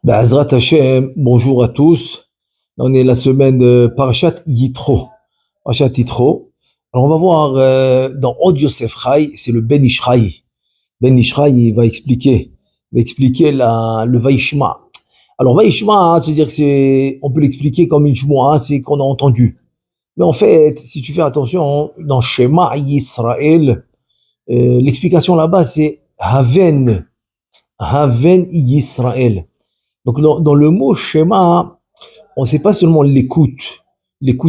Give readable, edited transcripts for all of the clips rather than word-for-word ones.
Azrat Hashem, bonjour à tous. On est la semaine de Parashat Yitro. Parashat Yitro. Alors on va voir dans Od Yosef Chai, c'est le Ben Ishraï. Ben Ishraï, il va expliquer le Vaishma. Alors Vaishma, c'est-à-dire que on peut l'expliquer comme une shmoa, c'est qu'on a entendu. Mais en fait, si tu fais attention, dans Shema Yisraël, l'explication là-bas c'est Haven Yisraël. Donc dans le mot schéma, on ne sait pas seulement l'écoute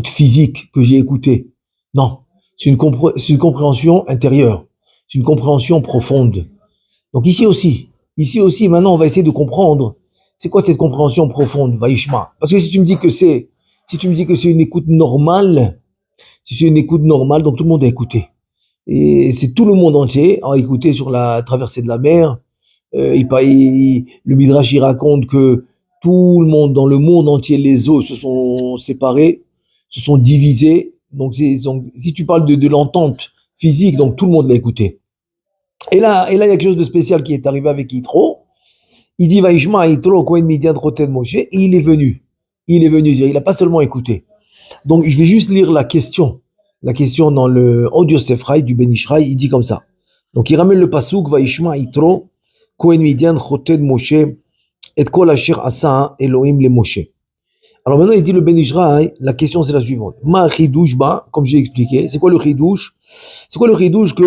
physique que j'ai écoutée. Non, c'est une compréhension intérieure, c'est une compréhension profonde. Donc ici aussi, maintenant on va essayer de comprendre c'est quoi cette compréhension profonde, Vaishma. Parce que si tu me dis que c'est une écoute normale, si c'est une écoute normale, donc tout le monde a écouté. Et c'est tout le monde entier a écouté sur la traversée de la mer. Le Midrash il raconte que tout le monde, dans le monde entier, les eaux se sont séparées, se sont divisées. Donc, si tu parles de l'entente physique, donc tout le monde l'a écouté. Et là, il y a quelque chose de spécial qui est arrivé avec Yitro. Il dit Vaishma Yitro Kohen Midian Choten Moshe, et il est venu. Il est venu dire, il n'a pas seulement écouté. Donc, je vais juste lire la question. La question dans le Od Yosef Chai du Ben Ishraï, il dit comme ça. Donc, il ramène le pasuk Vaishma Yitro Kohen Midian Choten Moshe et kol asher asa Elohim le Moshe. Alors maintenant, il dit le Ben Ishraï, la question c'est la suivante. Ma chidouche ba, comme j'ai expliqué, c'est quoi le chidouche? C'est quoi le chidouche qu'il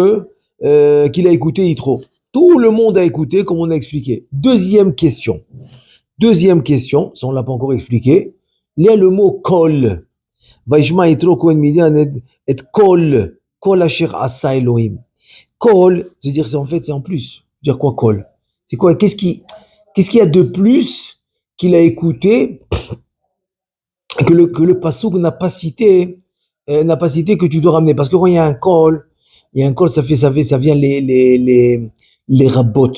a écouté Yitro? Tout le monde a écouté, comme on a expliqué. Deuxième question, ça on l'a pas encore expliqué. Il y a le mot kol. Vaishma Yitro Kohen Midian et kol asher asa Elohim. Kol, c'est-à-dire c'est en plus. Dire quoi kol? C'est quoi? Qu'est-ce qu'il y a de plus qu'il a écouté que le passouk n'a pas cité que tu dois ramener? Parce que quand il y a un col, ça vient les rabbot.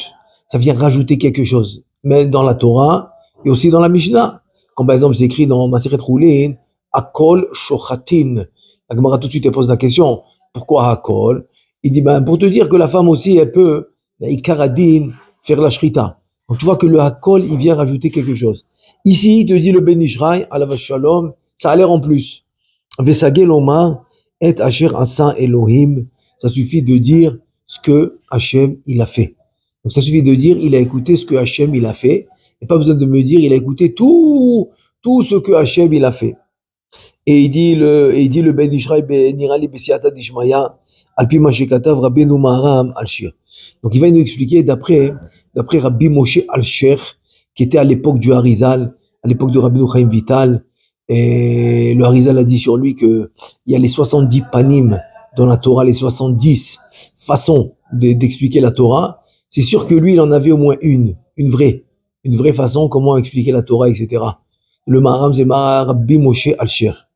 Ça vient rajouter quelque chose. Mais dans la Torah et aussi dans la Mishnah. Comme par exemple, c'est écrit dans Maseret Roulin, Akol Shochatin. La Gemara tout de suite elle pose la question, pourquoi Akol? Il dit, pour te dire que la femme aussi, elle peut, Ikaradin, faire la shrita. Donc tu vois que le Hakol, il vient rajouter quelque chose. Ici, il te dit le Ben Ishraï, Alav Shalom, ça a l'air en plus. Vesagel Omar, et Asher Asa Elohim, ça suffit de dire ce que Hachem il a fait. Donc ça suffit de dire il a écouté ce que Hachem il a fait. Et pas besoin de me dire il a écouté tout ce que Hachem il a fait. Et il dit le Ben Ishraï, Nirali Besiata Dishmaya, Alpi Mashekatav, Rabbeinu Maharam Al-Shir. Donc il va nous expliquer d'après Rabbi Moshe Al-Sher, qui était à l'époque du Harizal, à l'époque de Rabbeinu Chaim Vital, et le Harizal a dit sur lui que il y a les 70 panim dans la Torah, les 70 façons d'expliquer la Torah. C'est sûr que lui, il en avait au moins une vraie façon comment expliquer la Torah, etc. Le Maharam, c'est Rabbi Moshe Al-Sher.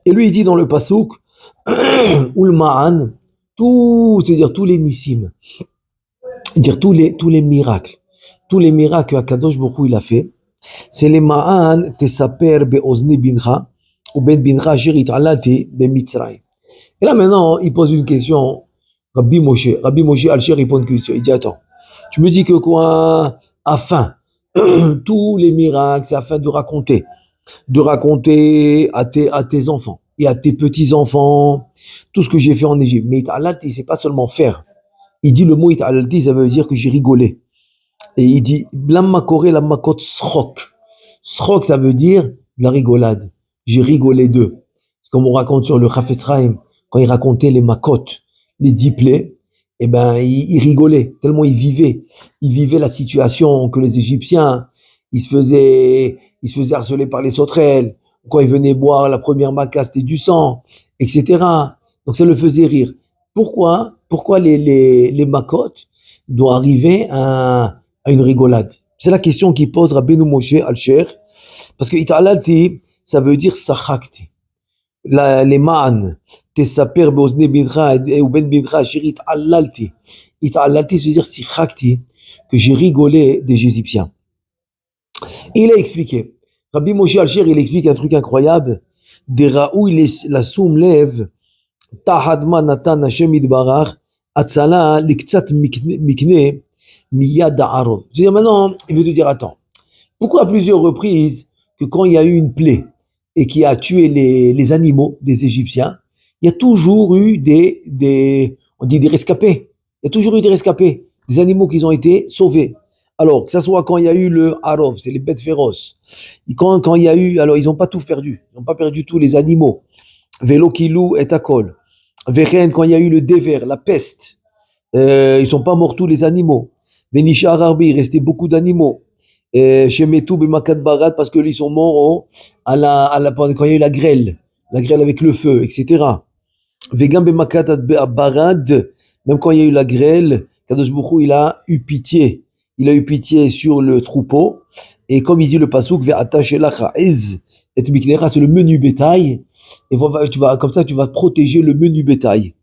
Et lui, il dit dans le Pasuk, Ul Ma'an, c'est-à-dire tous les nissim, dire tous les miracles que Akadosh Baruch Hu il a fait, c'est les Ma'an tesaper be'ozni bincha ou ben bincha asher it'alati be'mitzrayim. Et là maintenant, il pose une question, Rabbi Moshe Al-Sher répond une question, il dit attends, tu me dis que quoi, afin, tous les miracles, c'est afin de raconter à tes enfants et à tes petits-enfants tout ce que j'ai fait en Égypte. Mais it'alalti, c'est pas seulement faire. Il dit le mot it'alalti, ça veut dire que j'ai rigolé. Et il dit lamma kore lamma kot srok. Srok, ça veut dire de la rigolade. J'ai rigolé d'eux. C'est comme on raconte sur le Chafetz Chaim, quand il racontait les makot, les 10 plaies, il rigolait, tellement il vivait. Il vivait la situation que les Égyptiens, ils se faisaient harceler par les sauterelles. Quand ils venaient boire la première maca, c'était du sang, etc. Donc ça le faisait rire. Pourquoi les macotes doivent arriver à une rigolade? C'est la question qu'il pose Rabbeinu Moshe Al-Sher. Parce que it'alalti, ça veut dire sachakti. Les ma'an, tesaper be'ozni bincha ou ben bincha shirit alalti. It'alalti, ça veut dire sichakti, que j'ai rigolé des Égyptiens. Et il a expliqué. Rabbi Moshe Al-Sher, il explique un truc incroyable. Des raou, la soum lève, tahadma natan Hashem idbarach, atzala liktsat mikne, miyad ha'arov. C'est-à-dire maintenant, il veut te dire, attends, Pourquoi à plusieurs reprises que quand il y a eu une plaie et qui a tué les animaux des Égyptiens, il y a toujours eu on dit des rescapés. Il y a toujours eu des rescapés, des animaux qui ont été sauvés. Alors, que ce soit quand il y a eu le Harov, c'est les bêtes féroces. Et quand il y a eu, alors ils n'ont pas tout perdu. Ils n'ont pas perdu tous les animaux. Vélo Kilou et Takol. Vechen, quand il y a eu le déver, la peste. Ils sont pas morts tous les animaux. Benisha Ararbi, il restait beaucoup d'animaux. Chez Metou, Bemakat Barat, parce que ils sont morts quand il y a eu la grêle avec le feu, etc. Vegan Bemakat Barad, même quand il y a eu la grêle, Kadosh Boukhou, il a eu pitié. Il a eu pitié sur le troupeau. Et comme il dit le pasouk, Ve'atash elach ha'ez et miknecha, c'est le menu bétail. Et comme ça, tu vas protéger le menu bétail.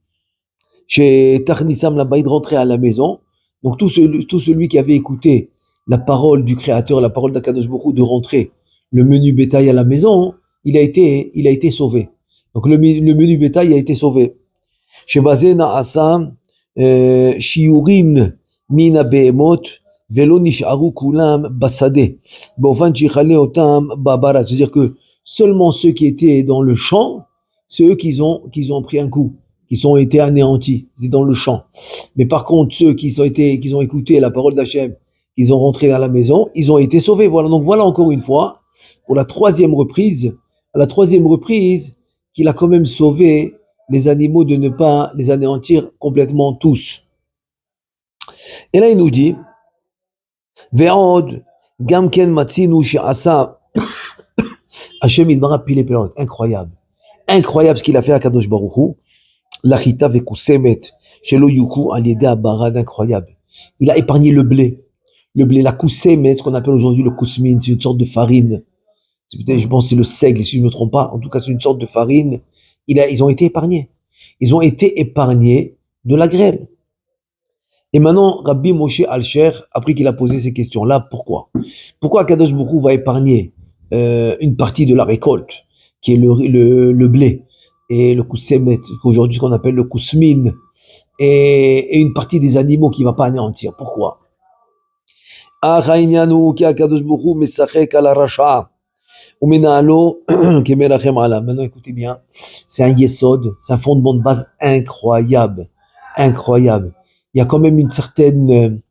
Chez Tarnissam, là-bas, il rentrait à la maison. Donc, tout celui qui avait écouté la parole du Créateur, la parole d'Akadosh Baruch Hu, de rentrer le menu bétail à la maison, il a été sauvé. Donc, le menu bétail a été sauvé. Chez Bazena Assam, Shiurim Mina Behemot, Velo Nisharu Kulam Basade, Bovan Chichale Otam Babara. C'est-à-dire que seulement ceux qui étaient dans le champ, ceux qui ont pris un coup, qui ont été anéantis, c'est dans le champ. Mais par contre, ceux qui ont écouté la parole d'Hachem, ils ont rentré à la maison, ils ont été sauvés. Voilà. Donc voilà encore une fois, pour la troisième reprise, qu'il a quand même sauvé les animaux de ne pas les anéantir complètement tous. Et là, il nous dit, Ve'od, Gamken Matsinu She'asa, Hachem Idmara Pile Pelot. Incroyable. Incroyable ce qu'il a fait à Kadosh Baruch Hu. L'achita vekusemet, shelo yuku alieda barad, incroyable. Il a épargné le blé. Le blé, la kusemet, ce qu'on appelle aujourd'hui le kousmine, c'est une sorte de farine. Je pense que c'est le seigle, si je ne me trompe pas. En tout cas, c'est une sorte de farine. Ils ont été épargnés. Ils ont été épargnés de la grêle. Et maintenant, Rabbi Moshe Alcher, après qu'il a posé ces questions-là, pourquoi Kadosh Baruch Hu va épargner une partie de la récolte, qui est le blé, et le koussemet, aujourd'hui ce qu'on appelle le kousmine, et une partie des animaux qui ne va pas anéantir. Pourquoi? Maintenant écoutez bien, c'est un yesod, c'est un fondement de base incroyable. Incroyable. Il y a quand même une certaine,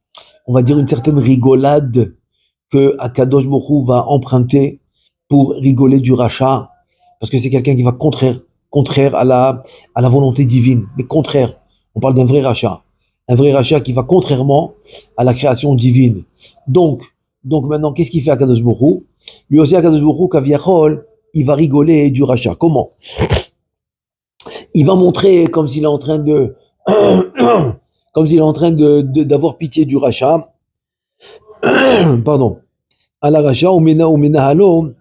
on va dire une certaine rigolade que Akadosh Baruch Hu va emprunter pour rigoler du rachat, parce que c'est quelqu'un qui va contraire à la volonté divine, mais contraire. On parle d'un vrai rachat qui va contrairement à la création divine. Donc maintenant, qu'est-ce qu'il fait Akadosh Baruch Hu? Lui aussi, Akadosh Baruch Hu, Kaviachol, il va rigoler du rachat. Comment? Il va montrer comme s'il est en train d'avoir pitié du rachat. Pardon. À la rachat, ou mena halo,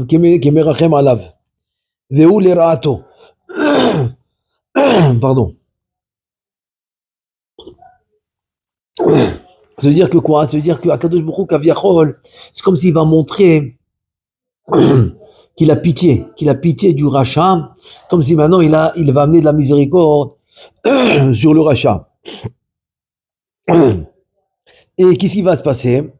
kemerachem alav. Veu le raato. Pardon. Ça veut dire que quoi? Ça veut dire que Akadosh Baruch Hu Kaviachol, c'est comme s'il va montrer qu'il a pitié du rachat, comme si maintenant il va amener de la miséricorde sur le rachat. Et qu'est-ce qui va se passer?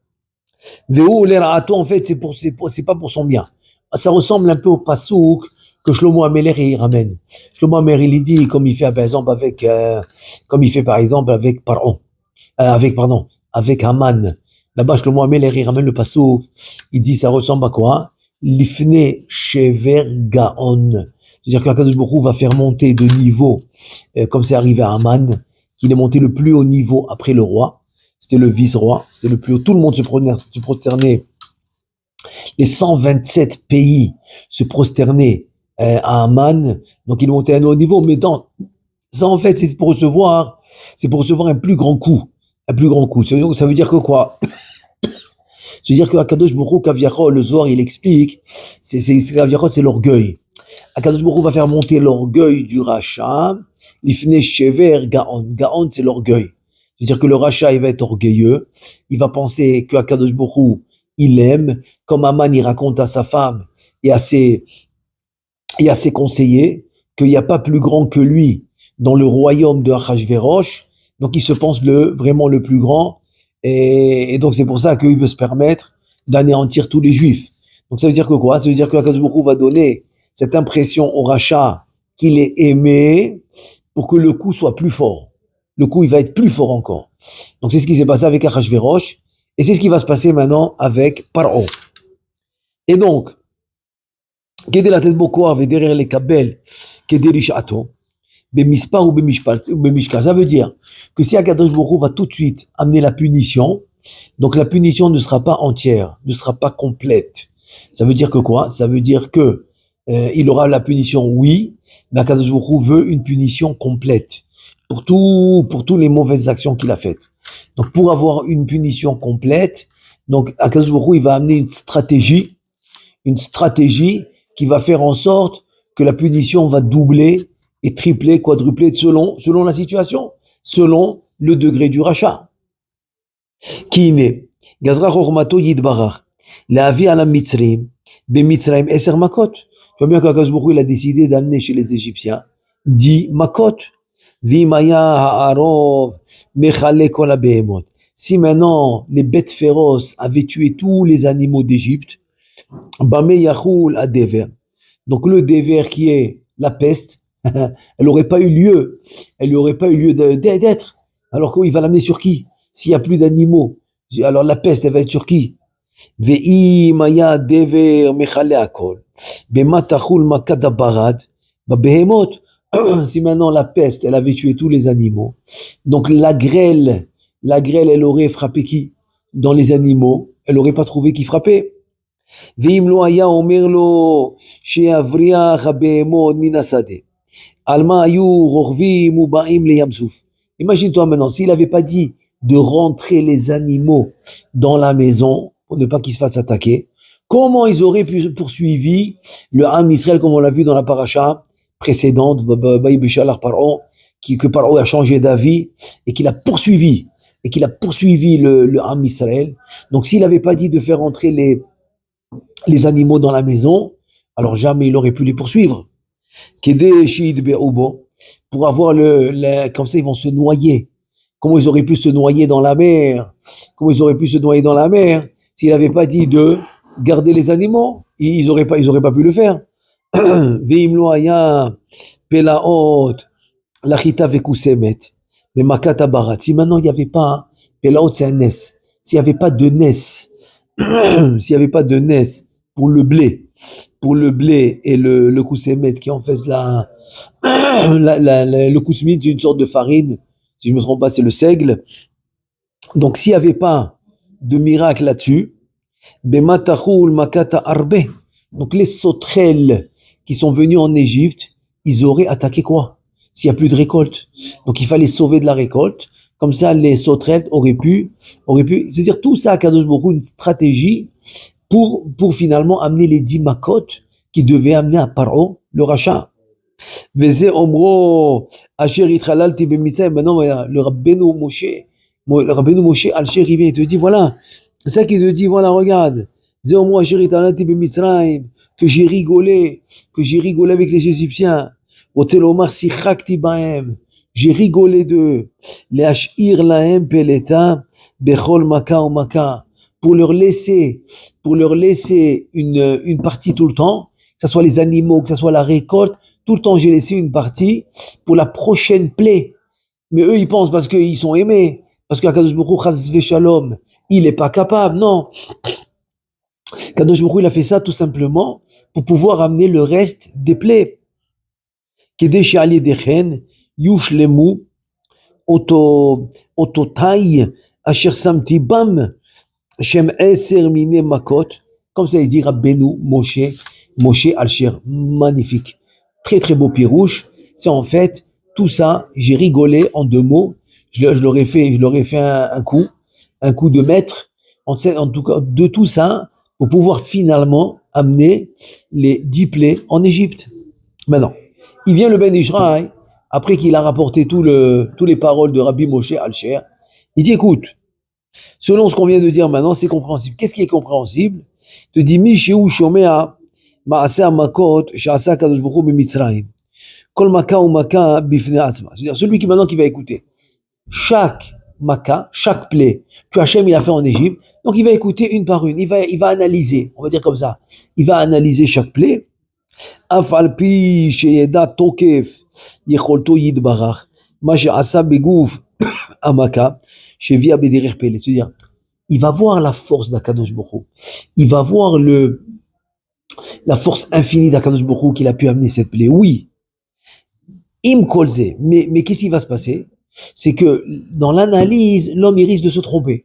Veu le raato, en fait, c'est pas pour son bien. Ça ressemble un peu au pasouk que Shlomo Ameler il ramène. Shlomo Ameler il dit comme il fait par exemple avec Paro. Avec Haman. Là-bas, Shlomo Ameler, il ramène le pasouk. Il dit, ça ressemble à quoi? L'ifne shever gaon. C'est-à-dire qu'Akadosh Baruch Hu va faire monter de niveau, comme c'est arrivé à Haman, qu'il est monté le plus haut niveau après le roi. C'était le vice-roi. C'était le plus haut. Tout le monde se prosternait. Les 127 pays se prosternaient à Haman. Donc, il est monté à un haut niveau. Mais ça, en fait, c'est pour recevoir un plus grand coup. Un plus grand coup. Ça veut dire que quoi? Ça veut dire que Akadosh Baruch Hu Kaviachol, le Zohar, il explique, Kaviachol, c'est l'orgueil. Akadosh Baruch Hu va faire monter l'orgueil du rachat. L'ifne shever gaon. Gaon, c'est l'orgueil. C'est-à-dire que le rachat, il va être orgueilleux. Il va penser que Akadosh Baruch Hu, il aime. Comme Haman, il raconte à sa femme et à ses conseillers qu'il n'y a pas plus grand que lui dans le royaume de Achashverosh. Donc, il se pense vraiment le plus grand. Et donc, c'est pour ça qu'il veut se permettre d'anéantir tous les Juifs. Donc ça veut dire que quoi? Ça veut dire que Akadosh Baruch Hu va donner cette impression au rachat qu'il est aimé pour que le coup soit plus fort. Le coup, il va être plus fort encore. Donc c'est ce qui s'est passé avec Achashverosh et c'est ce qui va se passer maintenant avec Paro. Et donc, Kedé la tête Bokoar et derrière les Kabel, Kedé Rishato, Bemispar ou Bemishkar. Ça veut dire que si Akadosh Baruch Hu va tout de suite amener la punition, donc la punition ne sera pas entière, ne sera pas complète. Ça veut dire que quoi? Ça veut dire que il aura la punition, oui, mais Akadosh Baruch Hu veut une punition complète pour tous les mauvaises actions qu'il a faites. Donc pour avoir une punition complète, donc Akadosh Baruch Hu, il va amener une stratégie qui va faire en sorte que la punition va doubler et tripler, quadrupler selon la situation, selon le degré du rachat. Qui est Gazra Chormato Yidbarach, la vie à la Mitzrim, be Mitzrayim Eser Makot. Tu vois bien qu'Akadosh Baruch Hu, il a décidé d'amener chez les Égyptiens 10 Makot. Vimaya Ha'arov Mechale Kol HaBehemot. Si maintenant les bêtes féroces avaient tué tous les animaux d'Égypte, Bame Yachul Adever. Donc le déver qui est la peste, elle n'aurait pas eu lieu. Elle n'aurait pas eu lieu d'être. Alors qu'il va l'amener sur qui? S'il n'y a plus d'animaux, alors la peste, elle va être sur qui? Ve'i maya dever mechale akol. Bema tachul makada barad. Behemot. Si maintenant la peste, elle avait tué tous les animaux. Donc la grêle, elle aurait frappé qui? Dans les animaux. Elle n'aurait pas trouvé qui frappait. Ve'im lo haya omer lo she'avriach habehemot min hasadeh. Alma ayu rochvim u'ba'im le yamsuf. Imagine-toi maintenant, s'il n'avait pas dit de rentrer les animaux dans la maison pour ne pas qu'ils se fassent attaquer, comment ils auraient pu poursuivi le Ham Israël comme on l'a vu dans la paracha précédente, que Paro a changé d'avis et qu'il a poursuivi le Ham Israël. Donc s'il n'avait pas dit de faire entrer les animaux dans la maison, alors jamais il aurait pu les poursuivre. Pour avoir comme ça ils vont se noyer. Comment ils auraient pu se noyer dans la mer? Comment ils auraient pu se noyer dans la mer s'il n'avait pas dit de garder les animaux? Ils auraient pas pu le faire. Veimlo haya pelaot lachita vekusemet mais makata barat. Si maintenant il n'y avait pas pelaot, c'est un nes. S'il n'y avait pas de nes, s'il n'y avait pas de nes pour le blé et le kusemet qui en fait le kousmit, c'est une sorte de farine. Si je ne me trompe pas, c'est le seigle. Donc, s'il n'y avait pas de miracle là-dessus, donc les sauterelles qui sont venues en Égypte, ils auraient attaqué quoi? S'il n'y a plus de récolte. Donc, il fallait sauver de la récolte. Comme ça, les sauterelles auraient pu, c'est-à-dire tout ça, Kadosh Baruch Hu, une stratégie pour finalement amener les 10 makot qui devaient amener à Paro le rachat. Veze omro asher itchalalti b'mitzrayim. Maintenant, le Rabbeinu Moshe Alcher, il vient et te dit, voilà, c'est ça qu'il te dit, voilà, regarde, Ze omro asher itchalalti b'mitzrayim, que j'ai rigolé avec les Égyptiens. Otzel omar sichakti ba'em, j'ai rigolé d'eux. Le'ashir lahem peleta bechol maka ou maka, pour leur laisser une partie tout le temps, que ce soit les animaux, que ce soit la récolte. Tout le temps, j'ai laissé une partie pour la prochaine plaie. Mais eux, ils pensent parce qu'ils sont aimés, parce qu'Akadosh Baruch Hu, chas v'shalom, il n'est pas capable. Non. Akadosh Baruch Hu, il a fait ça tout simplement pour pouvoir amener le reste des plaies. Kedei she'ali dechen yushlemu ototai asher samti bam shem eser mine makot. Comme ça, il dit Rabbeinu Moshe Alcher. Magnifique. Très très beau pirouche. C'est en fait tout ça, j'ai rigolé en 2 mots. Je leur ai fait un coup de maître. En tout cas, de tout ça, pour pouvoir finalement amener les 10 plaies en Égypte. Maintenant, il vient le Ben Ishraï, après qu'il a rapporté tous les paroles de Rabbi Moshe Alcher. Il dit, écoute, selon ce qu'on vient de dire maintenant, c'est compréhensible. Qu'est-ce qui est compréhensible? Il te dit, Mi Sheu Shomea Ma'aseh Makot Sha'asa Kadosh Baruch Hu b'Mitzrayim. Kol Maka ou Maka bifnei atzma. C'est-à-dire celui qui maintenant qui va écouter chaque Makkah, chaque plaie que Hachem il a fait en Égypte. Donc il va écouter une par une, il va analyser, on va dire comme ça. Il va analyser chaque plaie. אף על פי שידע תוקף יכולתו יתברך, מה שעשה בגוף המכה, שהביאה בדרך פלא. C'est-à-dire, il va voir la force d'Akadosh Baruch Hu. Il va voir la force infinie d'Akadosh Baruch Hu qu'il a pu amener cette plaie. Oui, im kolze. Mais qu'est-ce qui va se passer? C'est que dans l'analyse, l'homme il risque de se tromper.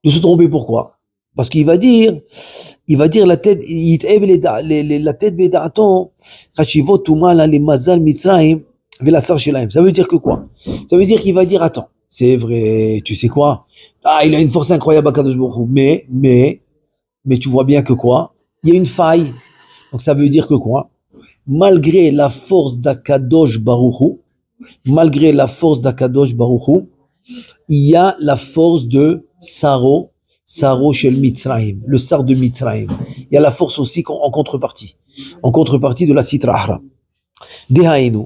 De se tromper pourquoi? Parce qu'il va dire la tête, la tête beda'aton, chashivot tumala les mazal mitzrayim, velasar shelaim. Ça veut dire que quoi? Ça veut dire qu'il va dire, attends, c'est vrai, tu sais quoi? Ah, il a une force incroyable à Kadosh Baruch Hu, mais tu vois bien que quoi? Il y a une faille. Donc ça veut dire que quoi? Malgré la force d'Akadosh Baruch Hu, malgré la force d'Akadosh Baruch Hu, il y a la force de Saro shel Mitzrayim, le sar de Mitzrayim. Il y a la force aussi en contrepartie de la Sitra Ahra. Dehainu,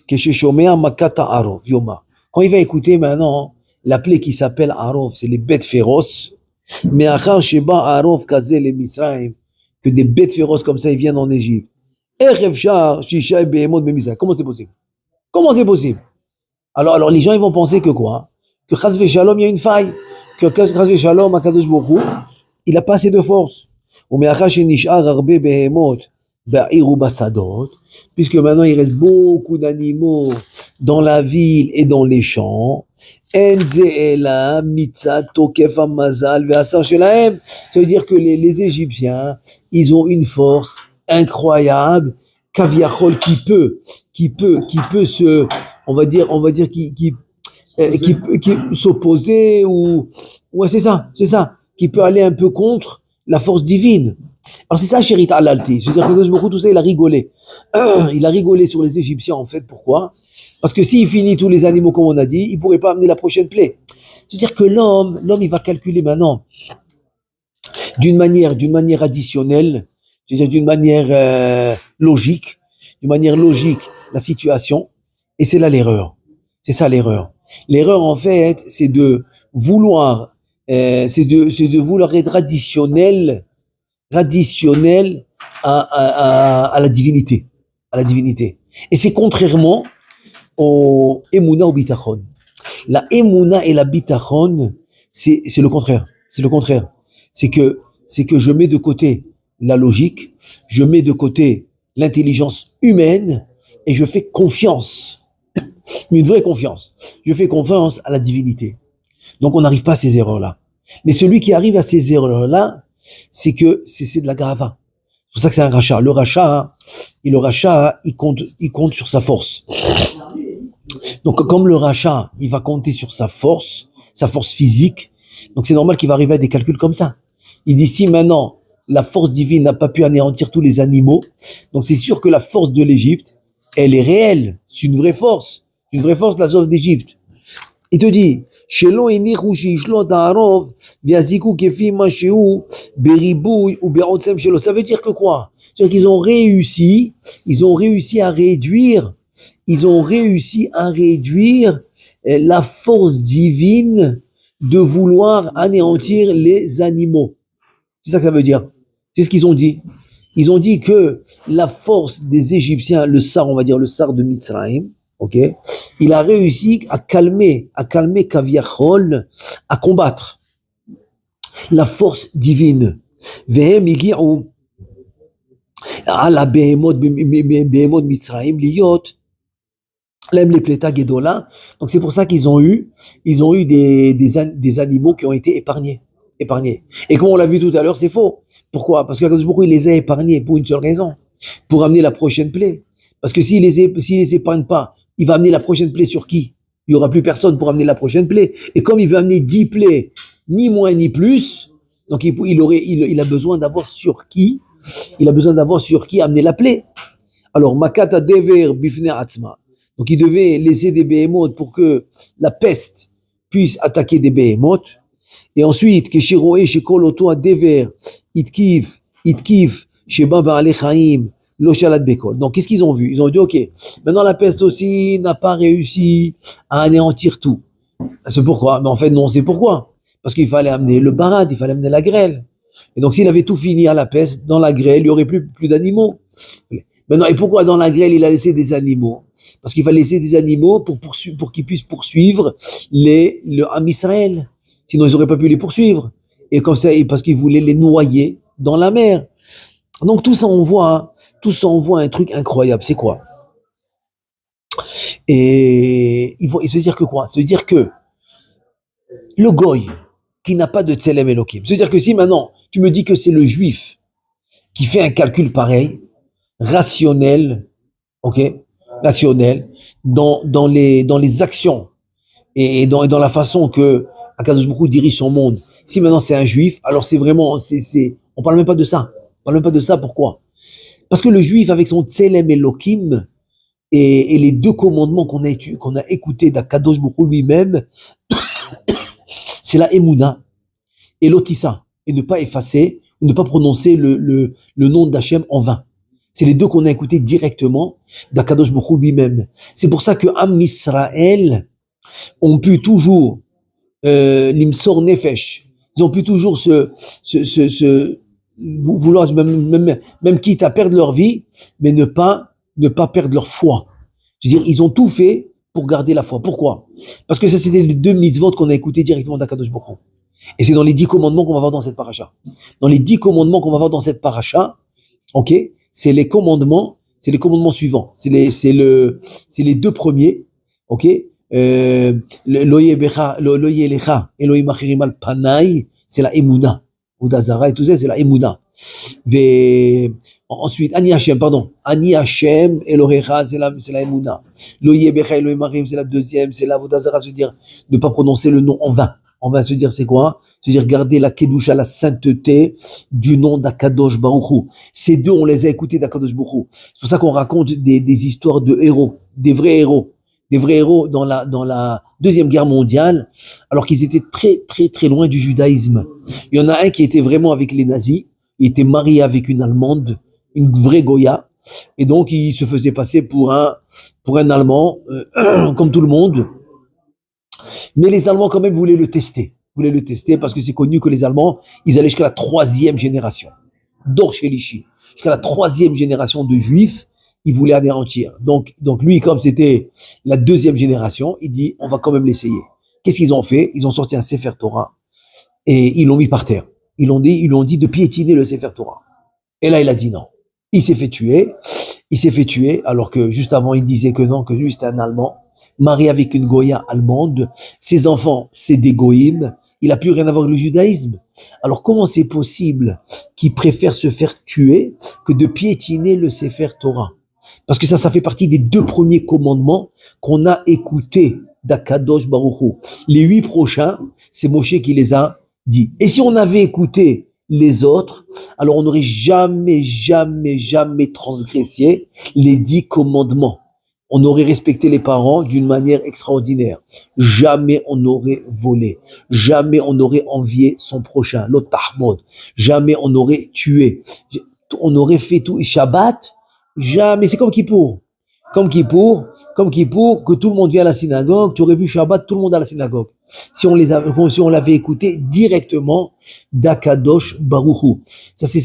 Kesheshomea Makata Arov, Yoma. Quand il va écouter maintenant la plaie qui s'appelle Arov, c'est les bêtes féroces. Mais Achar Sheba Arov Kazel et Mitzrayim, que des bêtes féroces comme ça ils viennent en Égypte. Erevchar Shisha Behemot Bemizrayim. Comment c'est possible? Comment c'est possible? Alors les gens ils vont penser que quoi? Que Chas Veshalom il y a une faille. Que Chas Veshalom Akadosh Baruch Hu, il a pas assez de force. Puisque maintenant il reste beaucoup d'animaux dans la ville et dans les champs. Ça veut dire que les Égyptiens, ils ont une force incroyable, Kaviachol, qui peut se, on va dire qui s'opposer ou ouais c'est ça, qui peut aller un peu contre la force divine. Alors c'est ça Sherit Alalti, c'est-à-dire que beaucoup tout ça il a rigolé sur les Égyptiens en fait. Pourquoi? Parce que s'il finit tous les animaux comme on a dit, il pourrait pas amener la prochaine plaie. C'est-à-dire que l'homme il va calculer maintenant d'une manière additionnelle, c'est-à-dire d'une manière logique la situation, et c'est là l'erreur. C'est ça l'erreur. L'erreur en fait, c'est de vouloir être additionnel à la divinité, Et c'est contrairement au Emouna ou Bitachon. La Emouna et la Bitachon, c'est le contraire. C'est que je mets de côté la logique, je mets de côté l'intelligence humaine et je fais confiance. Une vraie confiance. Je fais confiance à la divinité. Donc on n'arrive pas à ces erreurs-là. Mais celui qui arrive à ces erreurs-là, c'est que c'est de la grava. C'est pour ça que c'est un rachat. Le rachat, il compte sur sa force. Donc comme le rachat, il va compter sur sa force physique, donc c'est normal qu'il va arriver à des calculs comme ça. Il dit si maintenant la force divine n'a pas pu anéantir tous les animaux, donc c'est sûr que la force de l'Égypte, elle est réelle, c'est une vraie force de la zone d'Égypte. Il te dit, Shelo enichu sheishlot ha'arov v'yaziku kefi ma shehu beribouy ou be'otzem shelo. Ça veut dire que quoi? C'est-à-dire qu'ils ont réussi à réduire la force divine de vouloir anéantir les animaux. C'est ça que ça veut dire. C'est ce qu'ils ont dit. Ils ont dit que la force des Égyptiens, le sar de Mitzrayim, ok, il a réussi à calmer Kaviachol, à combattre la force divine. Vehem igi'u ala behemot Mitzrayim liyot l'aime les pleta gedola. Donc c'est pour ça qu'ils ont eu des animaux qui ont été épargnés. Et comme on l'a vu tout à l'heure, c'est faux. Pourquoi? Parce qu'Akadosh Baruch Hu, il les a épargnés pour une seule raison, pour amener la prochaine plaie. Parce que s'il les épargne pas, il va amener la prochaine plaie sur qui? Il y aura plus personne pour amener la prochaine plaie. Et comme il veut amener 10 plaies, ni moins ni plus, donc il a besoin d'avoir sur qui amener la plaie. Alors makata dever bifne atzma. Donc il devait laisser des behemoths pour que la peste puisse attaquer des behemoths. Et ensuite, Keshiroé, Shekol Oto a Dever, Itkif, Sheba Ba'ale Chaim, Loshalat Bekol. Donc, qu'est-ce qu'ils ont vu? Ils ont dit, ok, maintenant la peste aussi n'a pas réussi à anéantir tout. C'est pourquoi. Mais en fait, non, c'est pourquoi. Parce qu'il fallait amener le barad, il fallait amener la grêle. Et donc, s'il avait tout fini à la peste, dans la grêle, il n'y aurait plus d'animaux. Maintenant, et pourquoi dans la grêle, il a laissé des animaux? Parce qu'il fallait laisser des animaux pour qu'ils puissent poursuivre le Ham Israël. Sinon, ils n'auraient pas pu les poursuivre. Et comme ça, et parce qu'il voulait les noyer dans la mer. Donc, tout ça, on voit, hein, tout ça, on voit un truc incroyable. C'est quoi? Et il se dire que quoi? Se dire que le goy qui n'a pas de tselem Elohim. Se dire que si maintenant tu me dis que c'est le juif qui fait un calcul pareil, rationnel, ok, rationnel, dans les actions et dans la façon que Akadosh Baruch Hu dirige son monde. Si maintenant c'est un juif, alors c'est vraiment, on parle même pas de ça. On parle même pas de ça. Pourquoi? Parce que le juif avec son tselem Elohim et les deux commandements qu'on a écoutés d'Akadosh Baruch Hu lui-même, c'est la Emouna et l'Otissa, et ne pas effacer, ou ne pas prononcer le nom d'Hachem en vain. C'est les deux qu'on a écoutés directement d'Akadosh Baruch Hu lui-même. C'est pour ça que Am Israël ont pu toujours l'imsor nefesh, ils ont pu toujours vouloir même quitte à perdre leur vie, mais ne pas perdre leur foi. C'est-à-dire, ils ont tout fait pour garder la foi. Pourquoi? Parce que ça, c'était les deux mitzvot qu'on a écoutés directement d'Akadosh Baruch Hu. Et c'est dans les 10 commandements qu'on va voir dans cette paracha. Dans les 10 commandements qu'on va voir dans cette paracha, ok, c'est les commandements suivants. C'est les deux premiers, ok. Loye lecha, Elohim achirim al panai, c'est la emuna. Udazara et tout ça, c'est la emuna. Ensuite, Ani Hashem, Elohecha, c'est la emuna. Loye becha, Elohim achirim, c'est la deuxième, c'est la Udazara, c'est-à-dire ne pas prononcer le nom en vain. On va se dire c'est quoi? Se dire garder la kedusha, la sainteté du nom d'Akadosh Baruch Hu. Ces deux, on les a écoutés d'Akadosh Baruch Hu. C'est pour ça qu'on raconte des histoires de héros, des vrais héros dans la Deuxième Guerre mondiale, alors qu'ils étaient très très très loin du judaïsme. Il y en a un qui était vraiment avec les nazis, il était marié avec une Allemande, une vraie Goya, et donc il se faisait passer pour un Allemand, comme tout le monde. Mais les Allemands quand même voulaient le tester parce que c'est connu que les Allemands, ils allaient jusqu'à la 3e génération. Dor Shelishi. Jusqu'à la 3e génération de Juifs, ils voulaient anéantir. Donc lui, comme c'était la 2e génération, il dit, on va quand même l'essayer. Qu'est-ce qu'ils ont fait? Ils ont sorti un Sefer Torah et ils l'ont mis par terre. Ils l'ont dit de piétiner le Sefer Torah. Et là, il a dit non. Il s'est fait tuer alors que juste avant, il disait que non, que lui, c'était un Allemand, marié avec une Goya allemande. Ses enfants, c'est des Goïm. Il n'a plus rien à voir avec le judaïsme. Alors, comment c'est possible qu'il préfère se faire tuer que de piétiner le Sefer Torah? Parce que ça fait partie des 2 premiers commandements qu'on a écoutés d'Akadosh Baruch Hu. Les 8 prochains, c'est Moshe qui les a dit. Et si on avait écouté les autres, alors on n'aurait jamais transgressé les 10 commandements. On aurait respecté les parents d'une manière extraordinaire. Jamais on n'aurait volé. Jamais on n'aurait envié son prochain, l'autre tahmod. Jamais on n'aurait tué. On aurait fait tout. Et Shabbat, jamais. C'est comme Kippour. Comme Kippour, que tout le monde vient à la synagogue. Tu aurais vu Shabbat, tout le monde à la synagogue. Si on l'avait écouté directement d'Akadosh Baruch Hu. Ça c'est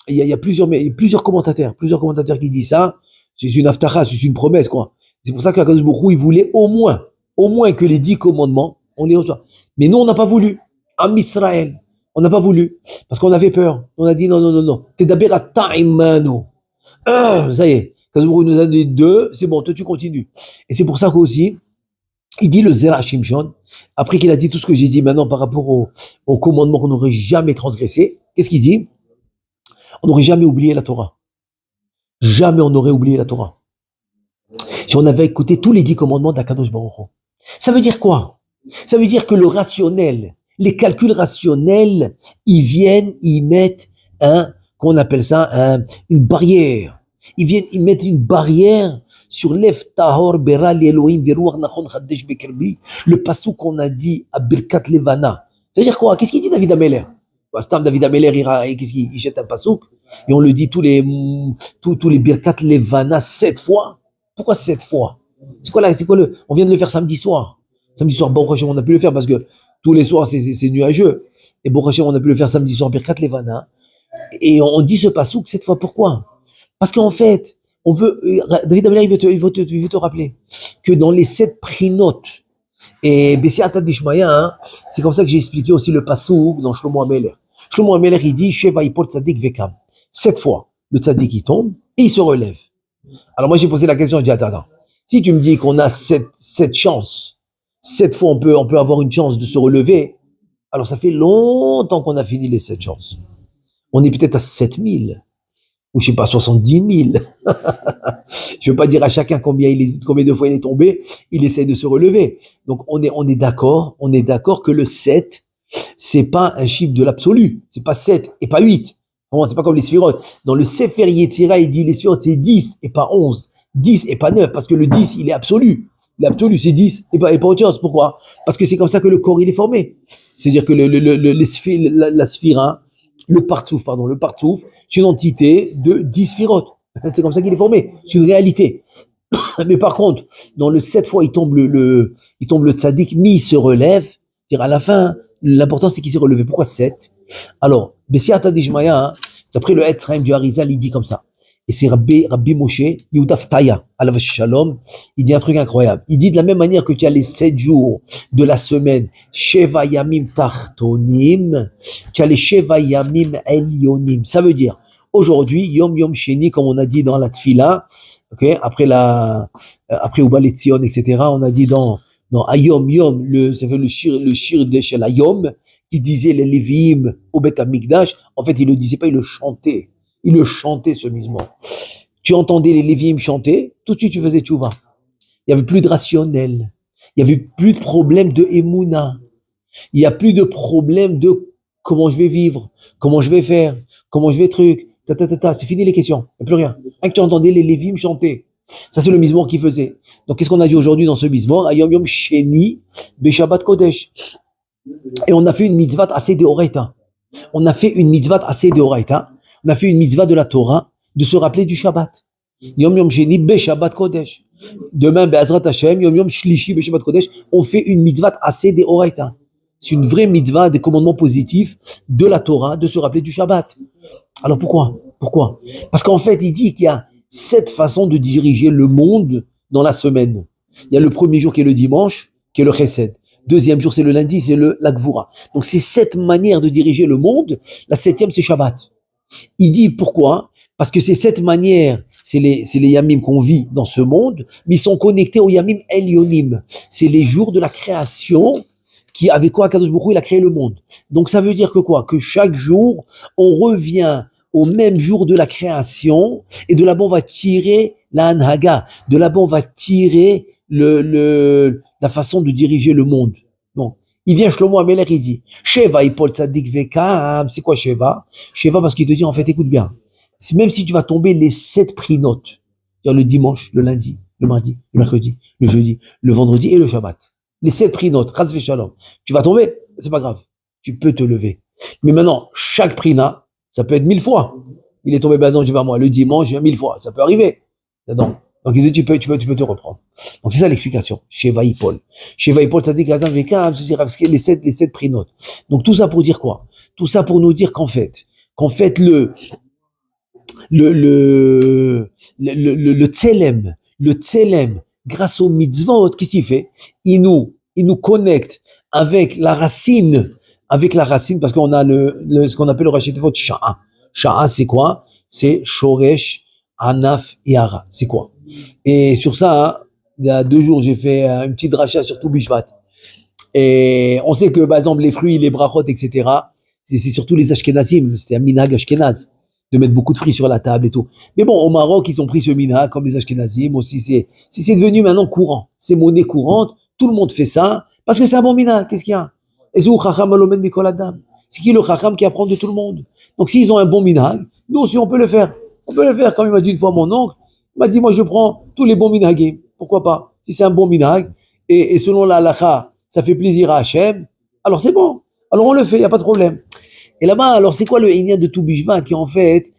il y a plusieurs commentateurs qui disent ça. C'est une aftacha, c'est une promesse, quoi. C'est pour ça qu'Akadosh Baruch Hu, il voulait au moins que les 10 commandements, on les reçoit. Mais nous, on n'a pas voulu. Am Israël, on n'a pas voulu. Parce qu'on avait peur. On a dit non. T'es d'abord à ta'imano. Ça y est. Akadosh Baruch Hu nous a dit 2, c'est bon, toi tu continues. Et c'est pour ça qu'aussi, il dit le Zera Shimshon, après qu'il a dit tout ce que j'ai dit maintenant par rapport au commandement qu'on n'aurait jamais transgressé, qu'est-ce qu'il dit? On n'aurait jamais oublié la Torah. Jamais on n'aurait oublié la Torah. Si on avait écouté tous les 10 commandements d'Akadosh Baruch Hu. Ça veut dire quoi? Ça veut dire que le rationnel, les calculs rationnels, ils mettent qu'on appelle ça une barrière. Ils mettent une barrière sur l'Ef Tahor Bera Elohim Veruach Nachon Chadesh Bekerbi, le passou qu'on a dit à Birkat Levana. Ça veut dire quoi? Qu'est-ce qu'il dit David Ameller? David Ameller, qu'est-ce qu'il jette un passouk et on le dit tous les Birkat Levana 7 fois. Pourquoi 7 fois? On vient de le faire samedi soir. Samedi soir, Baruch Hashem, on a pu le faire parce que tous les soirs, c'est nuageux. Et Baruch Hashem, on a pu le faire samedi soir, Birkat Levana. Et on dit ce pasouk cette fois, pourquoi? Parce qu'en fait, on veut, David Ameller, il veut te rappeler que dans les 7 prinotes, et Bessiata Dishmaya, hein, c'est comme ça que j'ai expliqué aussi le pasouk dans Shlomo Ameller. Shlomo Ameller, il dit, Sheva Ipol Tzadik Vekam. 7 fois, le Tzadik, il tombe et il se relève. Alors moi, j'ai posé la question, je dis, attends. Si tu me dis qu'on a 7 chances, 7 fois on peut avoir une chance de se relever, alors ça fait longtemps qu'on a fini les 7 chances. On est peut-être à 7000, ou je sais pas, 70 000. Je veux pas dire à chacun combien de fois il est tombé, il essaie de se relever. Donc on est d'accord que le 7, c'est pas un chiffre de l'absolu, c'est pas 7 et pas 8. Bon, c'est pas comme les sphirotes. Dans le Sefer Yetzira, il dit les sphirotes c'est 10 et pas 11, 10 et pas 9, parce que le 10 il est absolu. L'absolu c'est 10 et pas autre chose. Pourquoi? Parce que c'est comme ça que le corps il est formé. C'est-à-dire que la sphira, le partsouf, c'est une entité de 10 sphirotes. C'est comme ça qu'il est formé. C'est une réalité. Mais par contre, dans le 7 fois, il tombe le tzaddik, mais il se relève. C'est-à-dire à la fin, l'important c'est qu'il s'est relevé. Pourquoi 7? Alors, Bessiata Dishmaya, d'après le Etzraim du Harizal, il dit comme ça. Et c'est Rabbi Moshe, Yehuda Ftaya, alav shalom, il dit un truc incroyable. Il dit de la même manière que tu as les 7 jours de la semaine, Sheva Yamim Tartonim, tu as les Sheva Yamim Elyonim. Ça veut dire, aujourd'hui, Yom Yom Sheni, comme on a dit dans la Tfila, okay, après Ubal Etzion, etc., on a dit dans Ayom Yom, ça fait le shir de Shel Ayom, qui disait les Lévi'im au Bet Amikdash. En fait, il le disait pas, il le chantait. Il le chantait, ce misement. Tu entendais les Lévi'im chanter, tout de suite tu faisais tchouva. Il y avait plus de rationnel. Il y avait plus de problème de émouna. Il y a plus de problème de comment je vais vivre, comment je vais faire, comment je vais truc. C'est fini les questions. Il n'y a plus rien. Rien que tu entendais les Lévi'im chanter. Ça, c'est le mismor qu'il faisait. Donc, qu'est-ce qu'on a dit aujourd'hui dans ce mismor? Ayom Yom Sheni, Beshabbat Kodesh. Et on a fait une mitzvah assez deoraita. On a fait une mitzvah assez deoraita. On a fait une mitzvah de la Torah de se rappeler du Shabbat. Yom Yom Sheni, Beshabbat Kodesh. Demain, Be'azrat Hashem, Yom Yom Shlishi, Beshabbat Kodesh. On fait une mitzvah assez deoraita. C'est une vraie mitzvah des commandements positifs de la Torah de se rappeler du Shabbat. Alors pourquoi? Parce qu'en fait, il dit qu'il y a 7 façons de diriger le monde dans la semaine. Il y a le premier jour qui est le dimanche, qui est le chesed. Deuxième jour, c'est le lundi, c'est la gvura. Donc, c'est 7 manières de diriger le monde. La 7e, c'est Shabbat. Il dit pourquoi? Parce que ces 7 manières, c'est les yamim qu'on vit dans ce monde, mais ils sont connectés aux yamim elyonim. C'est les jours de la création avec quoi Kadosh Baruch Hu, il a créé le monde. Donc, ça veut dire que quoi? Que chaque jour, on revient au même jour de la création, et de là-bas on va tirer la anhaga, de là-bas on va tirer la façon de diriger le monde. Donc, il vient Shlomo Ameler, il dit, Sheva Ipol Tzadik Vekam, c'est quoi Sheva? Sheva parce qu'il te dit, en fait, écoute bien, même si tu vas tomber les 7 prinotes, le dimanche, le lundi, le mardi, le mercredi, le jeudi, le vendredi et le Shabbat, les 7 prinotes, Chas Veshalom, tu vas tomber, c'est pas grave, tu peux te lever. Mais maintenant, chaque prina, ça peut être 1000 fois. Il est tombé, par exemple, le dimanche, 1000 fois. Ça peut arriver. Donc, il dit, tu peux te reprendre. Donc, c'est ça l'explication. Sheva Ipol. Sheva Ipol, ça dit qu'Adam Veka, les 7 prinotes. Donc, tout ça pour dire quoi? Tout ça pour nous dire qu'en fait, le tselem, grâce au mitzvot, qu'est-ce qu'il fait? Il nous connecte avec la racine, parce qu'on a ce qu'on appelle le rachetevot sha'a. Sha'a, c'est quoi? C'est shoresh, anaf et hara. C'est quoi? Et sur ça, hein, il y a 2 jours, j'ai fait une petite dracha sur tout Bishvat. Et on sait que, par exemple, les fruits, les brachot, etc., c'est surtout les ashkenazim. C'était un minhag ashkenaz de mettre beaucoup de fruits sur la table et tout. Mais bon, au Maroc, ils ont pris ce minhag, comme les ashkenazim aussi. C'est devenu maintenant courant. C'est monnaie courante. Tout le monde fait ça. Parce que c'est un bon minhag. Qu'est-ce qu'il y a? C'est qui le chacham qui apprend de tout le monde? Donc s'ils ont un bon minhag, nous aussi on peut le faire. On peut le faire, comme il m'a dit une fois mon oncle. Il m'a dit, moi je prends tous les bons minhagim. Pourquoi pas? Si c'est un bon minhag, et selon la halakha, ça fait plaisir à Hachem, alors c'est bon. Alors on le fait, il n'y a pas de problème. Et là-bas, alors c'est quoi le Inyan de tout Bishvat qui est en fait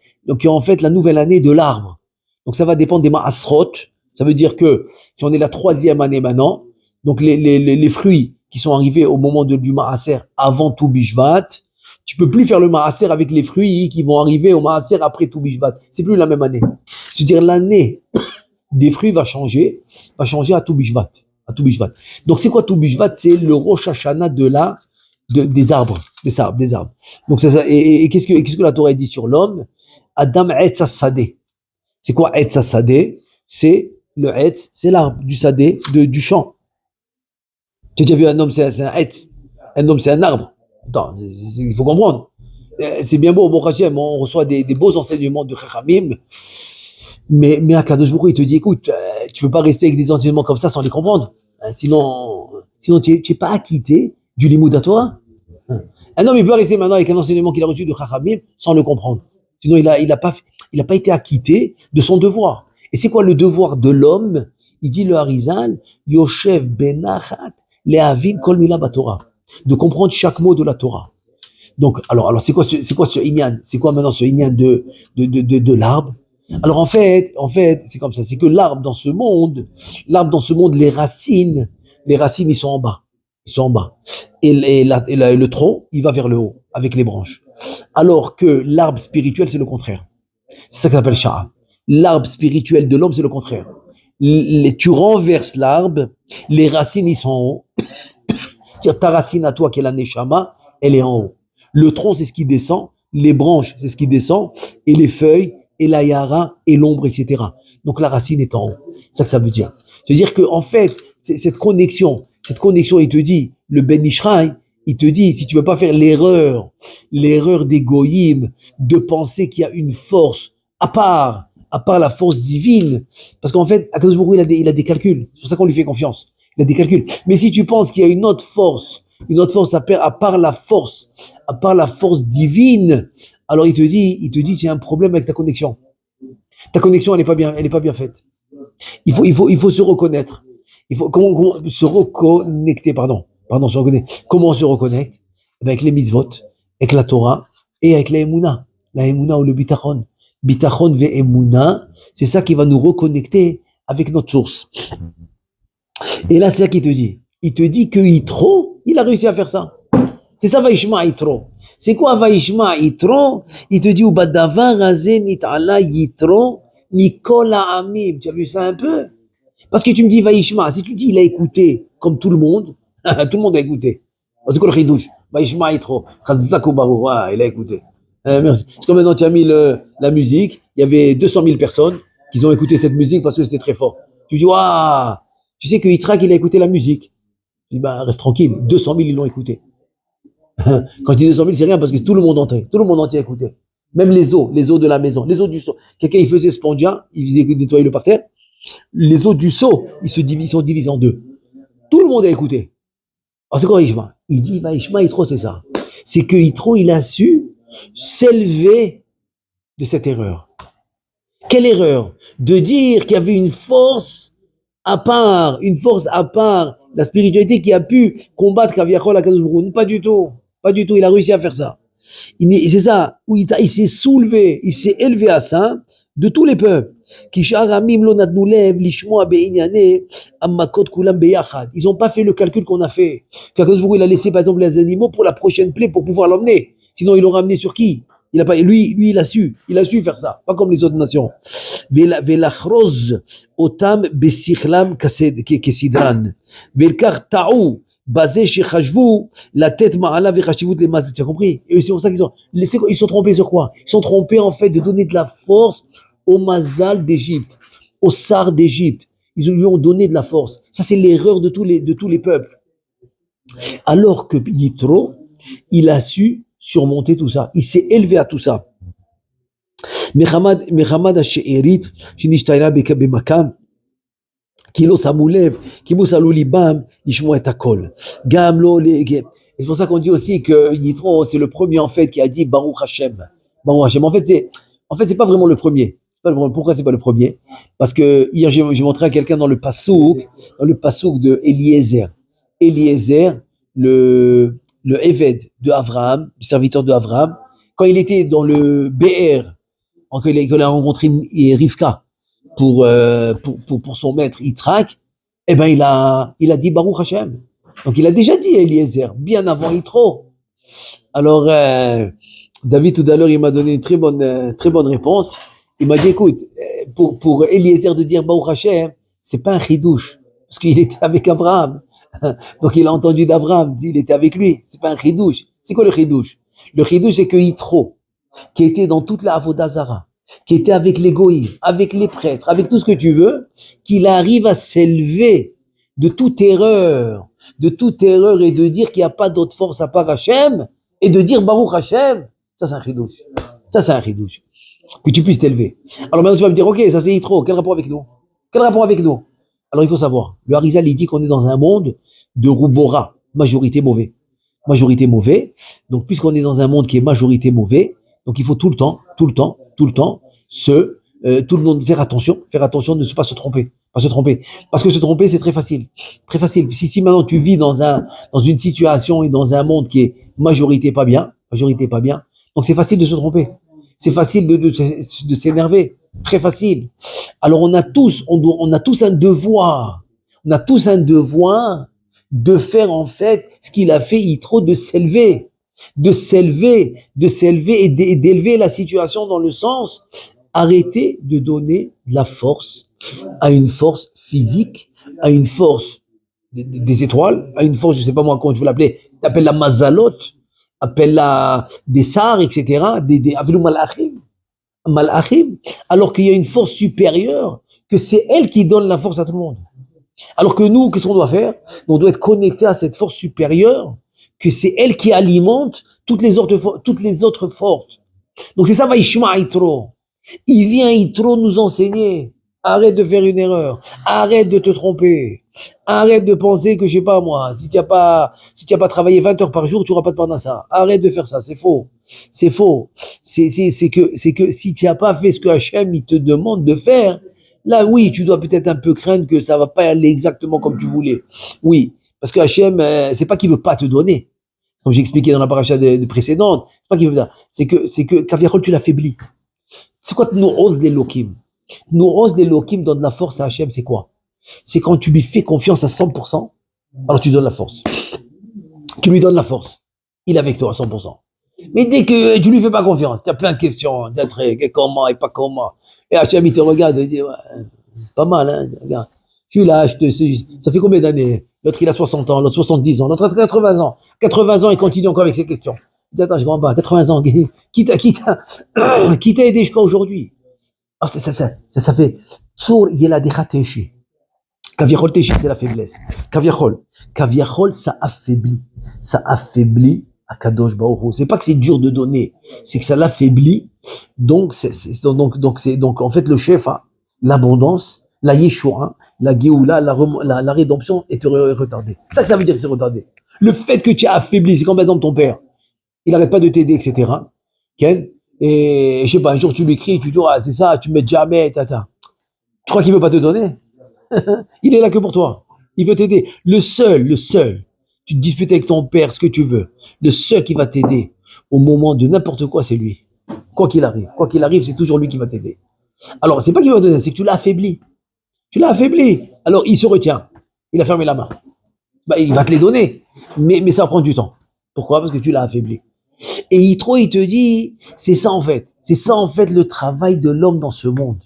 la nouvelle année de l'arbre? Donc ça va dépendre des Ma'asrot. Ça veut dire que si on est la 3e année maintenant, Donc les fruits qui sont arrivés au moment du Maaser avant tout Bishvat, tu peux plus faire le Maaser avec les fruits qui vont arriver au Maaser après tout Bishvat. C'est plus la même année. C'est-à-dire l'année des fruits va changer à tout Bishvat. À tout Bishvat. Donc c'est quoi tout Bishvat? C'est le Rosh Hashanah des arbres, des arbres. Donc c'est ça. Et qu'est-ce que la Torah dit sur l'homme? Adam Etz Sadeh. C'est quoi Etz Sadeh? C'est le Etz, c'est l'arbre du Sadeh, du champ. Tu as déjà vu un homme, c'est un Etz. Un homme, c'est un arbre. Attends, il faut comprendre. C'est bien beau, bon Hachem, on reçoit des beaux enseignements de Chachamim, mais Akadosh Baruch Hu, il te dit, écoute, tu peux pas rester avec des enseignements comme ça sans les comprendre. Sinon tu n'es pas acquitté du Limoud à toi. Un homme, il peut rester maintenant avec un enseignement qu'il a reçu de Chachamim sans le comprendre. Sinon, il a pas été acquitté de son devoir. Et c'est quoi le devoir de l'homme? Il dit le Harizal, Yoshev benachat lehavin kol mila batorah, de comprendre chaque mot de la Torah. Donc, alors c'est quoi ce inyan? C'est quoi maintenant ce inyan de l'arbre? Alors en fait, c'est comme ça. C'est que l'arbre dans ce monde, les racines, ils sont en bas. Ils sont en bas. Et le tronc, il va vers le haut, avec les branches. Alors que l'arbre spirituel, c'est le contraire. C'est ça qu'on appelle Sha'a. L'arbre spirituel de l'homme, c'est le contraire. Tu renverses l'arbre, les racines, ils sont en haut. Ta racine à toi, qui est la Neshama, elle est en haut. Le tronc, c'est ce qui descend. Les branches, c'est ce qui descend. Et les feuilles, et la yara, et l'ombre, etc. Donc la racine est en haut. C'est ça que ça veut dire. C'est-à-dire que en fait, cette connexion, il te dit, le Ben Ishraï, il te dit, si tu veux pas faire l'erreur des goyim, de penser qu'il y a une force à part la force divine, parce qu'en fait, Akadosh Baruch Hu, il a des calculs. C'est pour ça qu'on lui fait confiance. Il a des calculs. Mais si tu penses qu'il y a une autre force à part la force divine, alors il te dit, tu as un problème avec ta connexion. Ta connexion, elle est pas bien faite. Il faut se reconnaître. Comment se reconnecter, se reconnaître. Comment on se reconnecte? Avec les mitzvot, avec la Torah et avec la Emouna ou le bitachon. Bitachon ve Emouna, c'est ça qui va nous reconnecter avec notre source. Et là, c'est ça qu'il te dit. Il te dit que Yitro, il a réussi à faire ça. C'est ça, Vaishma Yitro. C'est quoi Vaishma Yitro? Il te dit, Ubadavar Haze Nit'ala Yitro Mikol Ha'amim. Tu as vu ça un peu? Parce que tu me dis Vaishma. Si tu dis il a écouté comme tout le monde a écouté. C'est quoi le chidouche? Vaishma Yitro. Chazakou Baruch, il a écouté. Merci. Parce que maintenant tu as mis la musique, il y avait 200 000 personnes qui ont écouté cette musique parce que c'était très fort. Tu dis, waouh, tu sais que Yitzhak, il a écouté la musique. Je dis, reste tranquille, 200 000 ils l'ont écouté. Quand je dis 200 000, c'est rien parce que tout le monde entier a écouté. Même les eaux de la maison, les eaux du seau. Quelqu'un, il faisait spondia, il faisait nettoyer le parterre. Les eaux du seau, ils sont divisés en deux. Tout le monde a écouté. Alors c'est quoi Vaishma? Il dit Vaishma, Yitro, c'est ça. C'est que Yitro, il a su s'élever de cette erreur. Quelle erreur? De dire qu'il y avait une force à part, la spiritualité qui a pu combattre Kaviachol Akadosh Baruch Hu. Pas du tout, il a réussi à faire ça. C'est ça, où il s'est soulevé, il s'est élevé à ça, de tous les peuples. Ils n'ont pas fait le calcul qu'on a fait. Qu'Akadosh Baruch Hu, il a laissé par exemple les animaux pour la prochaine plaie, pour pouvoir l'emmener. Sinon, il l'aurait amené sur qui? Lui, il a su faire ça, pas comme les autres nations. Velachroz otam besichlam kesidran. Velkar ta'ou basé chez Khashvou, la tête ma'ala vechashivut les mazet. Tu as compris? Et c'est pour ça ils sont trompés sur quoi? Ils sont trompés en fait de donner de la force au mazal d'Égypte, au sar d'Égypte. Ils lui ont donné de la force. Ça, c'est l'erreur de tous les peuples. Alors que Yitro, il a su surmonter tout ça. Il s'est élevé à tout ça. מחמד השארית שנשתיירה במקם, כי לא שמו לב, כי מוסלו ליבם לשמוע את הכל. גם לא... Et c'est pour ça qu'on dit aussi que Yitro, c'est le premier en fait qui a dit Baruch Hashem. Baruch Hashem. En fait, c'est pas vraiment le premier. Pourquoi c'est pas le premier? Parce que hier, j'ai montré à quelqu'un dans le pasouk de Eliezer. Eliezer, le Eved de Abraham, le serviteur de Abraham, quand il était dans le BR, quand il a rencontré Rivka pour son maître Yitzhak, Eh ben, il a dit Baruch Hashem. Donc, il a déjà dit Eliezer, bien avant Yitro. Alors, David, tout à l'heure, il m'a donné une très bonne réponse. Il m'a dit, écoute, pour Eliezer de dire Baruch Hashem, c'est pas un chidouche, parce qu'il était avec Abraham. Donc, il a entendu d'Abraham, il était avec lui. C'est pas un chidouche. C'est quoi le chidouche? Le chidouche, c'est que Yitro, qui était dans toute la Avodah Zarah, qui était avec les goïs, avec les prêtres, avec tout ce que tu veux, qu'il arrive à s'élever de toute erreur et de dire qu'il n'y a pas d'autre force à part Hachem, et de dire Baruch Hachem, ça c'est un chidouche. Ça c'est un chidouche. Que tu puisses t'élever. Alors maintenant tu vas me dire, ok, ça c'est Yitro, quel rapport avec nous? Quel rapport avec nous? Alors il faut savoir, le Harizal il dit qu'on est dans un monde de Roubora, majorité mauvais. Majorité mauvais, donc puisqu'on est dans un monde qui est majorité mauvais, donc il faut tout le temps, tout le monde faire attention de ne pas se tromper, parce que se tromper c'est très facile, très facile. Si maintenant tu vis dans une situation et dans un monde qui est majorité pas bien, donc c'est facile de se tromper, c'est facile de s'énerver, très facile. Alors on a tous un devoir de faire en fait ce qu'il a fait Yitro, de s'élever et d'élever la situation dans le sens, arrêter de donner de la force à une force physique, à une force des étoiles, à une force, je sais pas moi comment je veux l'appeler, t'appelles la mazalot, appelle la des sars, etc., avelou malachim, alors qu'il y a une force supérieure, que c'est elle qui donne la force à tout le monde. Alors que nous, qu'est-ce qu'on doit faire? On doit être connecté à cette force supérieure, que c'est elle qui alimente toutes les autres forces. Donc c'est ça, Vaishma Yitro. Il vient Yitro nous enseigner. Arrête de faire une erreur. Arrête de te tromper. Arrête de penser que, je sais pas moi, si tu n'as pas travaillé 20 heures par jour, tu n'auras pas de parnassa. Arrête de faire ça, c'est faux. C'est faux. C'est que si tu n'as pas fait ce que Hachem, il te demande de faire, là, oui, tu dois peut-être un peu craindre que ça va pas aller exactement comme tu voulais. Oui, parce que Hachem, c'est pas qu'il veut pas te donner. Comme j'ai expliqué dans la paracha précédente, c'est pas qu'il veut pas. C'est que Kaviachol, tu l'affaiblis. C'est quoi nous ose des Lokim? Nous ose des Lokim donne la force à Hachem, c'est quoi? C'est quand tu lui fais confiance à 100%, alors tu donnes la force. Tu lui donnes la force. Il est avec toi à 100%. Mais dès que tu lui fais pas confiance, tu as plein de questions, d'un truc, et comment, et pas comment. Et Hachem, il te regarde, il dit, ouais, pas mal, hein, regarde. Tu là, ça fait combien d'années? L'autre, il a 60 ans, l'autre 70 ans, l'autre a 80 ans. 80 ans, il continue encore avec ses questions. Il dit, attends, je comprends pas, 80 ans, qui t'a aidé jusqu'à aujourd'hui? Ah, ça fait, Tsur, Yeladecha Teshi. Kaviachol Teshi, c'est la faiblesse. Kaviachol, ça affaiblit. Ça affaiblit Akadosh Baruch Hu. C'est pas que c'est dur de donner, c'est que ça l'affaiblit. Donc, donc, en fait, le chef a l'abondance, la Yeshua, la Géoula, la rédemption est retardée. C'est ça que ça veut dire que c'est retardé. Le fait que tu as affaibli, c'est comme par exemple ton père, il n'arrête pas de t'aider, etc. Ken, et je sais pas, un jour tu lui cries, tu dis, ah, c'est ça, tu m'aides jamais, tata. Tu crois qu'il veut pas te donner? Il est là que pour toi. Il veut t'aider. Le seul, tu te disputes avec ton père, ce que tu veux. Le seul qui va t'aider au moment de n'importe quoi, c'est lui. Quoi qu'il arrive, c'est toujours lui qui va t'aider. Alors, c'est pas qu'il va te donner, c'est que tu l'as affaibli. Tu l'as affaibli. Alors, il se retient. Il a fermé la main. Bah, il va te les donner. Mais ça va prendre du temps. Pourquoi? Parce que tu l'as affaibli. Et Yitro, il te dit, c'est ça en fait. C'est ça en fait le travail de l'homme dans ce monde.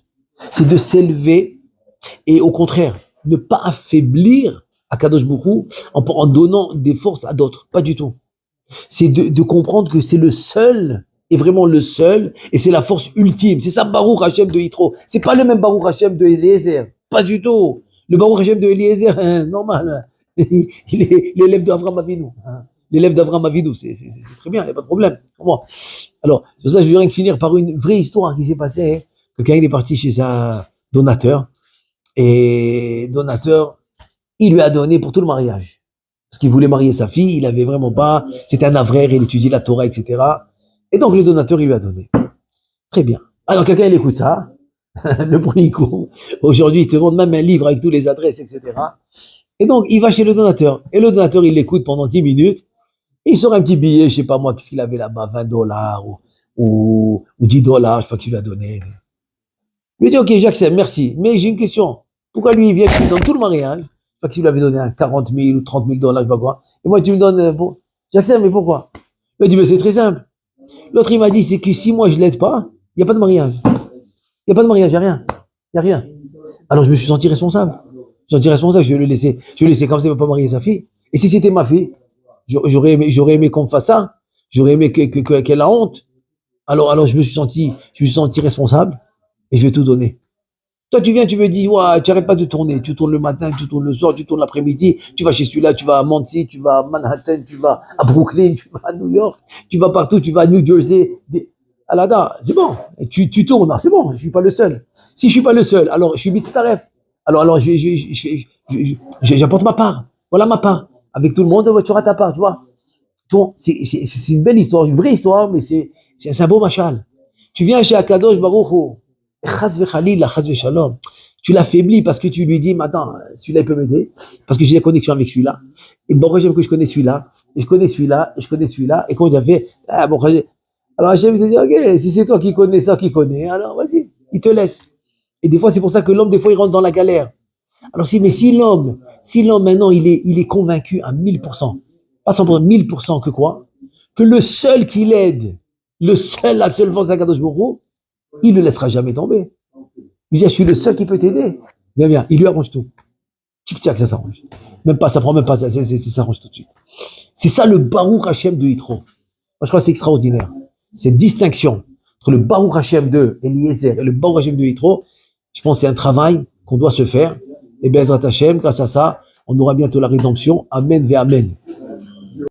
C'est de s'élever et au contraire, ne pas affaiblir Akadosh Baruch Hu en donnant des forces à d'autres. Pas du tout. C'est de comprendre que c'est le seul, et vraiment le seul, et c'est la force ultime. C'est ça Baruch Hashem de Yitro. C'est pas le même Baruch Hashem de Eliezer. Pas du tout. Le Baruch Hashem de Eliezer, normal. Il est l'élève d'Avraham Avinu. L'élève d'Avraham Avinu, c'est très bien, il n'y a pas de problème. Alors, sur ça, je vais finir par une vraie histoire qui s'est passée. Quelqu'un, il est parti chez un donateur, et donateur, il lui a donné pour tout le mariage. Parce qu'il voulait marier sa fille, il avait vraiment pas, c'était un avraire, il étudiait la Torah, etc. Et donc, le donateur, il lui a donné. Très bien. Alors, quelqu'un, il écoute ça, le premier coup. Aujourd'hui, il te demande même un livre avec toutes les adresses, etc. Et donc, il va chez le donateur. Et le donateur, il l'écoute pendant 10 minutes. Il sort un petit billet, je sais pas moi, qu'est-ce qu'il avait là-bas, 20 dollars ou 10 dollars, je sais pas qui lui a donné. Il lui dit, ok, j'accepte, merci. Mais j'ai une question. Pourquoi lui, il vient, il donne tout le mariage? Pas que tu lui avais donné un 40 000 ou 30 000 dollars, je sais pas quoi. Et moi, tu me donnes, bon, j'accepte, mais pourquoi? Il m'a dit, mais c'est très simple. L'autre, il m'a dit, c'est que si moi, je l'aide pas, il n'y a pas de mariage. Il n'y a pas de mariage, il n'y a rien. Il n'y a rien. Alors, je me suis senti responsable. Je me suis senti responsable, je vais le laisser comme ça, il ne va pas marier sa fille. Et si c'était ma fille, j'aurais aimé qu'on me fasse ça. J'aurais aimé qu'elle a honte. Alors, je me suis senti responsable et je vais tout donner. Toi, tu viens, tu me dis, ouais, tu n'arrêtes pas de tourner. Tu tournes le matin, tu tournes le soir, tu tournes l'après-midi. Tu vas chez celui-là, tu vas à Muncie, tu vas à Manhattan, tu vas à Brooklyn, tu vas à New York, tu vas partout, tu vas à New Jersey. Alada, c'est bon. Tu tournes, c'est bon, je suis pas le seul. Si je suis pas le seul, alors je suis Mitzaref. Alors, j'apporte ma part. Voilà ma part. Avec tout le monde, tu auras ta part, tu vois. C'est une belle histoire, une vraie histoire, mais c'est un beau machal. Tu viens chez Akadosh Baruch Hu, chas v'chalila, chas v'shalom. Tu l'affaiblis parce que tu lui dis, mais attends, celui-là il peut m'aider, parce que j'ai la connexion avec celui-là. Et bon, j'aime que je connais celui-là, et je connais celui-là, et je connais celui-là, et quand j'avais, bon, alors Hachem il te dit, ok, si c'est toi qui connais ça, qui connais, alors vas-y, il te laisse. Et des fois, c'est pour ça que l'homme, des fois, il rentre dans la galère. Alors si l'homme maintenant, il est convaincu à 1000%, pas 100%, 1000% que quoi? Que le seul qui l'aide, la seule force d'Akadosh Baruch Hu, il ne le laissera jamais tomber. Il dit, je suis le seul qui peut t'aider. Bien, il lui arrange tout. Tic-tac, ça s'arrange. Même pas, ça prend même pas, ça s'arrange tout de suite. C'est ça le Baruch Hashem de Yitro. Moi, je crois que c'est extraordinaire. Cette distinction entre le Baruch Hashem de Eliezer et le Baruch Hashem de Yitro, je pense que c'est un travail qu'on doit se faire. Et Bezrat Hashem, grâce à ça, on aura bientôt la rédemption. Amen ve Amen.